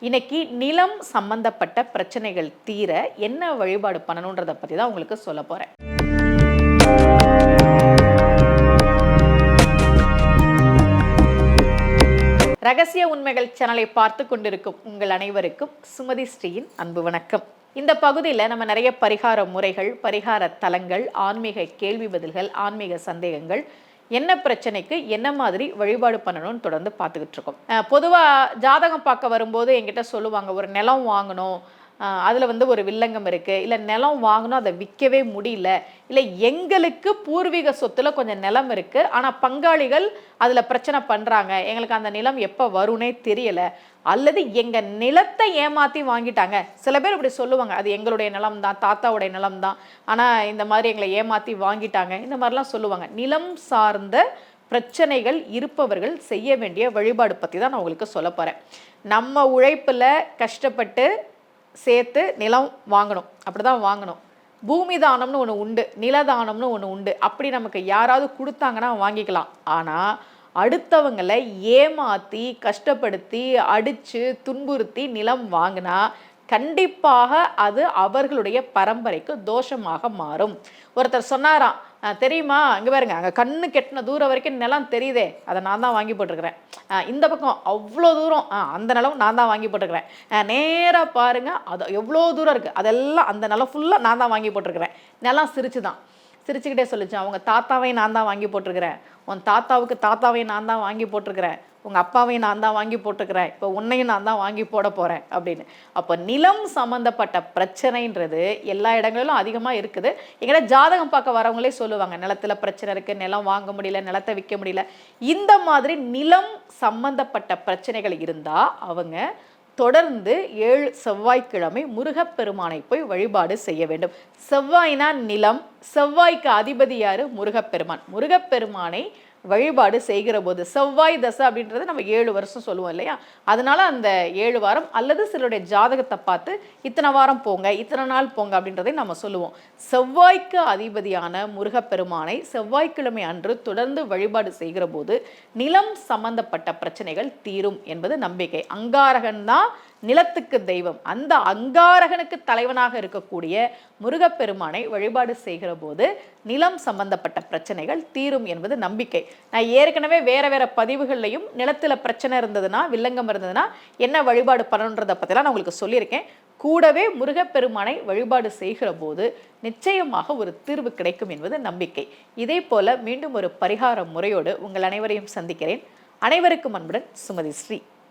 இன்னைக்கு நிலம் சம்பந்தப்பட்ட பிரச்சனைகள் தீர என்ன வழிபாடு பண்ணணுன்றதை பற்றி தான் உங்களுக்கு சொல்ல போகிறேன். ரகசிய உண்மைகள் சேனலை பார்த்து கொண்டிருக்கும் உங்கள் அனைவருக்கும் சுமதி ஸ்ரீயின் அன்பு வணக்கம். இந்த பகுதியில் நம்ம நிறைய பரிகார முறைகள், பரிகார தலங்கள், ஆன்மீக கேள்வி பதில்கள், ஆன்மீக சந்தேகங்கள், என்ன பிரச்சனைக்கு என்ன மாதிரி வழிபாடு பண்ணணும்னு தொடர்ந்து பார்த்துக்கிட்டு இருக்கோம். பொதுவாக ஜாதகம் பார்க்க வரும்போது என்கிட்ட சொல்லுவாங்க, ஒரு நிலம் வாங்கணும், அதில் ஒரு வில்லங்கம் இருக்குது, இல்லை நிலம் வாங்கணும் அதை விற்கவே முடியல, இல்லை எங்களுக்கு பூர்வீக சொத்தில் கொஞ்சம் நிலம் இருக்குது ஆனால் பங்காளிகள் அதில் பிரச்சனை பண்ணுறாங்க, எங்களுக்கு அந்த நிலம் எப்போ வரும்னே தெரியலை, அல்லது எங்கள் நிலத்தை ஏமாற்றி வாங்கிட்டாங்க. சில பேர் இப்படி சொல்லுவாங்க, அது எங்களுடைய நிலம் தான், தாத்தாவுடைய நிலம் தான், ஆனால் இந்த மாதிரி எங்களை ஏமாற்றி வாங்கிட்டாங்க, இந்த மாதிரிலாம் சொல்லுவாங்க. நிலம் சார்ந்த பிரச்சனைகள் இருப்பவர்கள் செய்ய வேண்டிய வழிபாடு பற்றி தான் நான் உங்களுக்கு சொல்ல போகிறேன். நம்ம உழைப்பில் கஷ்டப்பட்டு சேர்த்து நிலம் வாங்கணும், அப்படி தான் வாங்கணும். பூமி தானம்னு ஒன்று உண்டு, நிலதானம்னு ஒன்று உண்டு. அப்படி நமக்கு யாராவது கொடுத்தாங்கன்னா வாங்கிக்கலாம். ஆனால் அடுத்தவங்களை ஏமாற்றி கஷ்டப்படுத்தி அடித்து துன்புறுத்தி நிலம் வாங்கினா கண்டிப்பாக அது அவர்களுடைய பரம்பரைக்கு தோஷமாக மாறும். ஒருத்தர் சொன்னாராம், தெரியுமா, அங்கே பாருங்க, அங்கே கண்ணு கெட்டின தூரம் வரைக்கும் நிலம் தெரியுதே, அதை நான் தான் வாங்கி போட்டிருக்கிறேன். இந்த பக்கம் அவ்வளோ தூரம், அந்த நிலம் நான் தான் வாங்கி போட்டிருக்கிறேன். நேராக பாருங்கள், அது எவ்வளோ தூரம் இருக்குது, அதெல்லாம் அந்த நிலம் ஃபுல்லாக நான் தான் வாங்கி போட்டிருக்கிறேன். நிலம் சிரிச்சுக்கிட்டே சொல்லிச்சு, அவங்க தாத்தாவையும் நான் தான் வாங்கி போட்டிருக்கிறேன், உன் தாத்தாவுக்கு தாத்தாவையும் நான் தான் வாங்கி போட்டிருக்கிறேன், உங்கள் அப்பாவையும் நான் தான் வாங்கி போட்டிருக்கிறேன், இப்போ உன்னையும் நான் தான் வாங்கி போட போகிறேன் அப்படின்னு. அப்போ நிலம் சம்மந்தப்பட்ட பிரச்சனைன்றது எல்லா இடங்களிலும் அதிகமாக இருக்குது. எங்கிட்ட ஜாதகம் பார்க்க வரவங்களே சொல்லுவாங்க, நிலத்தில் பிரச்சனை இருக்குது, நிலம் வாங்க முடியல, நிலத்தை விற்க முடியல. இந்த மாதிரி நிலம் சம்மந்தப்பட்ட பிரச்சனைகள் இருந்தால் அவங்க தொடர்ந்து 7 செவ்வாய்க்கிழமை முருகப்பெருமானை போய் வழிபாடு செய்ய வேண்டும். செவ்வாய்னா நிலம், செவ்வாய்க்கு அதிபதி யாரு? முருகப்பெருமான். முருகப்பெருமானை வழிபாடு செய்கிற போது, செவ்வாய் தசை அப்படின்றது நம்ம 7 வருஷம் சொல்லுவோம் இல்லையா, அதனால அந்த 7 வாரம் அல்லது சிலருடைய ஜாதகத்தை பார்த்து இத்தனை வாரம் போங்க, இத்தனை நாள் போங்க அப்படின்றதை நம்ம சொல்லுவோம். செவ்வாய்க்கு அதிபதியான முருகப்பெருமானை செவ்வாய்க்கிழமை அன்று தொடர்ந்து வழிபாடு செய்கிற போது நிலம் சம்பந்தப்பட்ட பிரச்சனைகள் தீரும் என்பது நம்பிக்கை. அங்காரகன் தான் நிலத்துக்கு தெய்வம். அந்த அங்காரகனுக்கு தலைவனாக இருக்கக்கூடிய முருகப்பெருமானை வழிபாடு செய்கிற போது நிலம் சம்பந்தப்பட்ட பிரச்சனைகள் தீரும் என்பது நம்பிக்கை. நான் ஏற்கனவே வேற பதிவுகள்லையும் நிலத்தில் பிரச்சனை இருந்ததுன்னா, வில்லங்கம் இருந்ததுன்னா என்ன வழிபாடு பண்ணணுன்றதை பற்றிலாம் நான் உங்களுக்கு சொல்லியிருக்கேன். கூடவே முருகப்பெருமானை வழிபாடு செய்கிற போது நிச்சயமாக ஒரு தீர்வு கிடைக்கும் என்பது நம்பிக்கை. இதே போல மீண்டும் ஒரு பரிகார முறையோடு உங்கள் அனைவரையும் சந்திக்கிறேன். அனைவருக்கும் அன்புடன் சுமதி ஸ்ரீ.